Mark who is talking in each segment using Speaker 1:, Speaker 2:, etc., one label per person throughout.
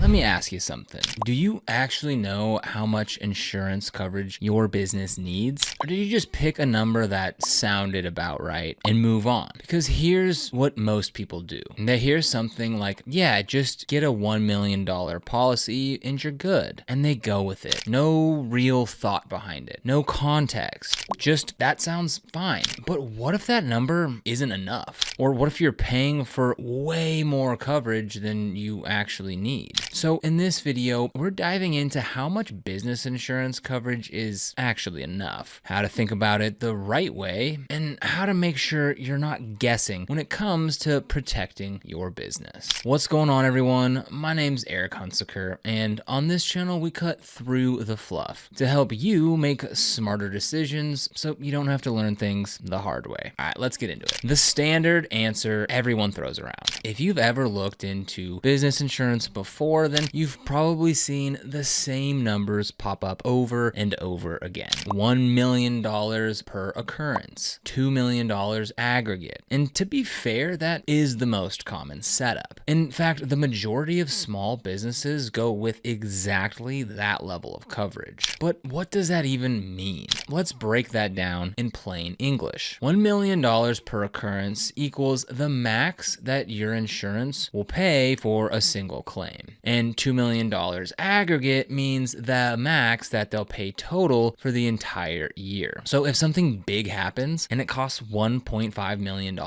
Speaker 1: Let me ask you something. Do you actually know how much insurance coverage your business needs? Or did you just pick a number that sounded about right and move on? Because here's what most people do. They hear something like, yeah, just get a $1 million policy and you're good. And they go with it. No real thought behind it. No context. Just, that sounds fine. But what if that number isn't enough? Or what if you're paying for way more coverage than you actually need? So in this video, we're diving into how much business insurance coverage is actually enough, how to think about it the right way, and how to make sure you're not guessing when it comes to protecting your business. What's going on, everyone? My name's Eric Hunsaker, and on this channel, we cut through the fluff to help you make smarter decisions so you don't have to learn things the hard way. All right, let's get into it. The standard answer everyone throws around. If you've ever looked into business insurance before, then you've probably seen the same numbers pop up over and over again. $1 million per occurrence, $2 million aggregate. And to be fair, that is the most common setup. In fact, the majority of small businesses go with exactly that level of coverage. But what does that even mean? Let's break that down in plain English. $1 million per occurrence equals the max that your insurance will pay for a single claim. And $2 million aggregate means the max that they'll pay total for the entire year. So if something big happens and it costs $1.5 million,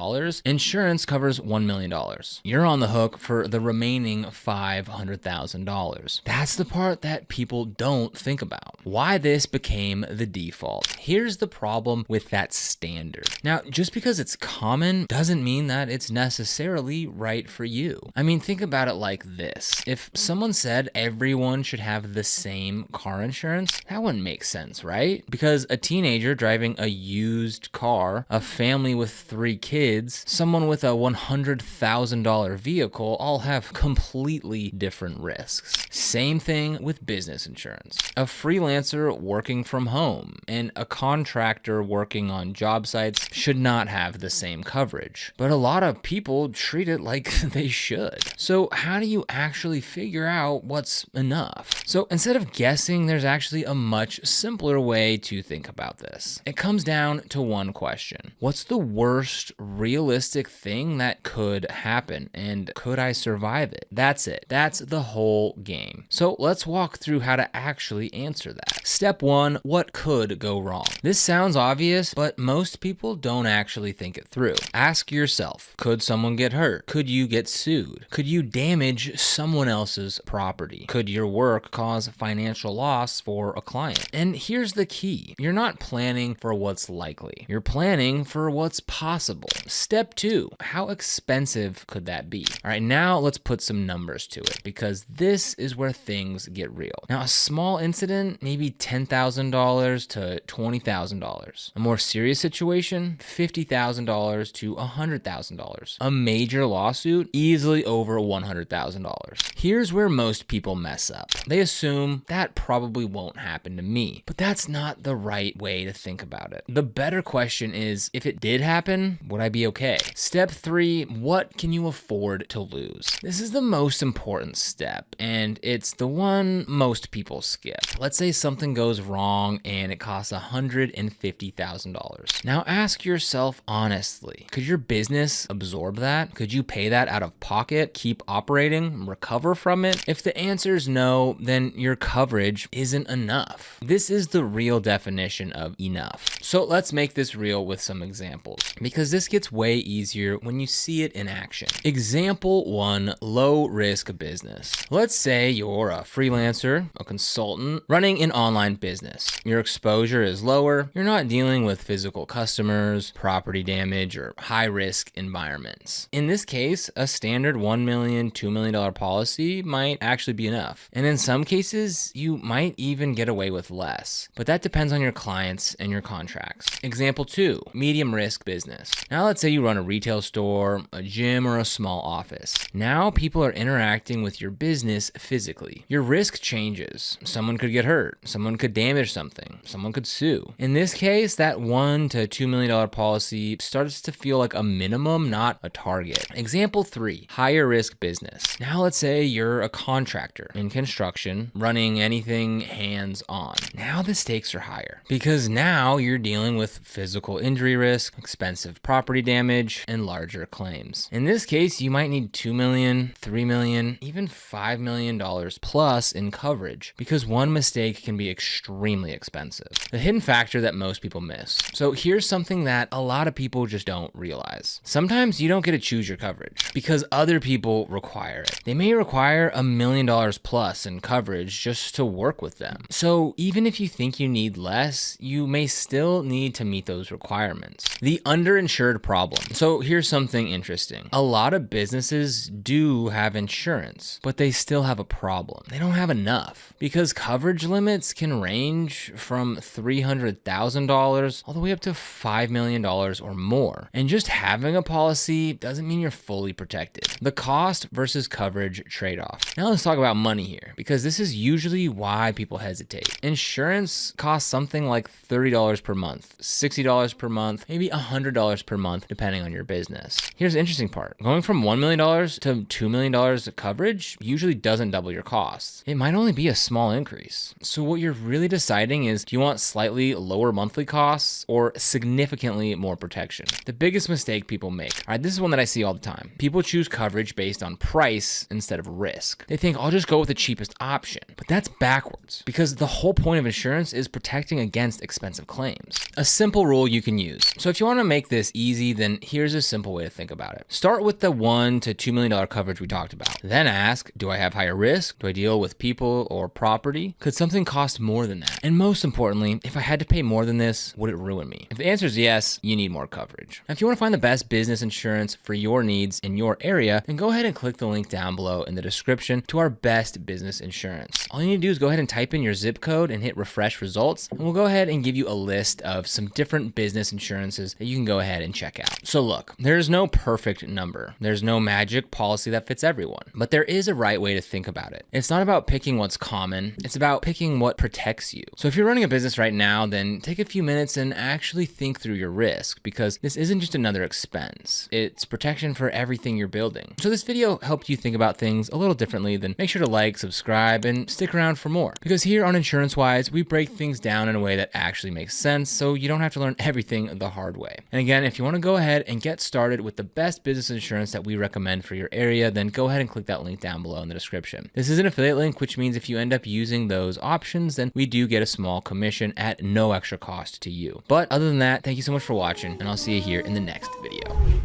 Speaker 1: insurance covers $1 million. You're on the hook for the remaining $500,000. That's the part that people don't think about. Why this became the default. Here's the problem with that standard. Now, just because it's common doesn't mean that it's necessarily right for you. I mean, think about it like this. If someone said everyone should have the same car insurance, that wouldn't make sense, right? Because a teenager driving a used car, a family with 3 kids, someone with a $100,000 vehicle all have completely different risks. Same thing with business insurance. A freelancer working from home and a contractor working on job sites should not have the same coverage. But a lot of people treat it like they should. So how do you actually figure out what's enough? So instead of guessing, there's actually a much simpler way to think about this. It comes down to one question. What's the worst realistic thing that could happen, and could I survive it? That's it. That's the whole game. So let's walk through how to actually answer that. Step 1, what could go wrong? This sounds obvious, but most people don't actually think it through. Ask yourself, could someone get hurt? Could you get sued? Could you damage someone else's property? Could your work cause financial loss for a client? And here's the key. You're not planning for what's likely. You're planning for what's possible. Step 2, how expensive could that be? All right, now let's put some numbers to it, because this is where things get real. Now, a small incident, maybe $10,000 to $20,000. A more serious situation, $50,000 to $100,000. A major lawsuit, easily over $100,000. Here's where most people mess up. They assume that probably won't happen to me, but that's not the right way to think about it. The better question is, if it did happen, would I be okay? Step 3, what can you afford to lose? This is the most important step, and it's the one most people skip. Let's say something goes wrong and it costs $150,000. Now ask yourself honestly, could your business absorb that? Could you pay that out of pocket, keep operating, recover from it? If the answer is no, then your coverage isn't enough. This is the real definition of enough. So let's make this real with some examples, because this gets way easier when you see it in action. Example 1, low risk business. Let's say you're a freelancer, a consultant, running an online business. Your exposure is lower. You're not dealing with physical customers, property damage, or high risk environments. In this case, a standard $1 million, $2 million policy might actually be enough. And in some cases, you might even get away with less, but that depends on your clients and your contracts. Example 2, medium risk business. Now let's say you run a retail store, a gym, or a small office. Now people are interacting with your business physically. Your risk changes. Someone could get hurt. Someone could damage something. Someone could sue. In this case, that $1 to $2 million policy starts to feel like a minimum, not a target. Example 3, higher risk business. Now let's say you're a contractor in construction running anything hands-on. Now the stakes are higher because now you're dealing with physical injury risk, expensive property damage, and larger claims. In this case, you might need $2 million, $3 million, even $5 million plus in coverage because one mistake can be extremely expensive. The hidden factor that most people miss. So here's something that a lot of people just don't realize. Sometimes you don't get to choose your coverage because other people require it. They may require $1 million plus in coverage just to work with them. So even if you think you need less, you may still need to meet those requirements. The underinsured problem. So here's something interesting. A lot of businesses do have insurance, but they still have a problem. They don't have enough because coverage limits can range from $300,000 all the way up to $5 million or more. And just having a policy doesn't mean you're fully protected. The cost versus coverage trade-off. Now let's talk about money here because this is usually why people hesitate. Insurance costs something like $30 per month, $60 per month, maybe $100 per month, depending on your business. Here's the interesting part. Going from $1 million to $2 million of coverage usually doesn't double your costs. It might only be a small increase. So what you're really deciding is, do you want slightly lower monthly costs or significantly more protection? The biggest mistake people make. All right, this is one that I see all the time. People choose coverage based on price instead of risk. They think I'll just go with the cheapest option, but that's backwards because the whole point of insurance is protecting against expensive claims. A simple rule you can use. So if you want to make this easy, then here's a simple way to think about it. Start with the $1 to $2 million coverage we talked about. Then ask, do I have higher risk? Do I deal with people or property? Could something cost more than that? And most importantly, if I had to pay more than this, would it ruin me? If the answer is yes, you need more coverage. Now, if you want to find the best business insurance for your needs in your area, then go ahead and click the link down below in the description to our best business insurance. All you need to do is go ahead and type in your zip code and hit refresh results, and we'll go ahead and give you a list of some different business insurances that you can go ahead and check out. So look, there's no perfect number. There's no magic policy that fits everyone, but there is a right way to think about it. It's not about picking what's common. It's about picking what protects you. So if you're running a business right now, then take a few minutes and actually think through your risk because this isn't just another expense. It's protection for everything you're building. So this video helped you think about things a little differently, then make sure to like, subscribe, and stick around for more. Because here on Insurance Wise, we break things down in a way that actually makes sense so you don't have to learn everything the hard way. And again, if you want to go ahead and get started with the best business insurance that we recommend for your area, then go ahead and click that link down below in the description. This is an affiliate link, which means if you end up using those options, then we do get a small commission at no extra cost to you. But other than that, thank you so much for watching, and I'll see you here in the next video.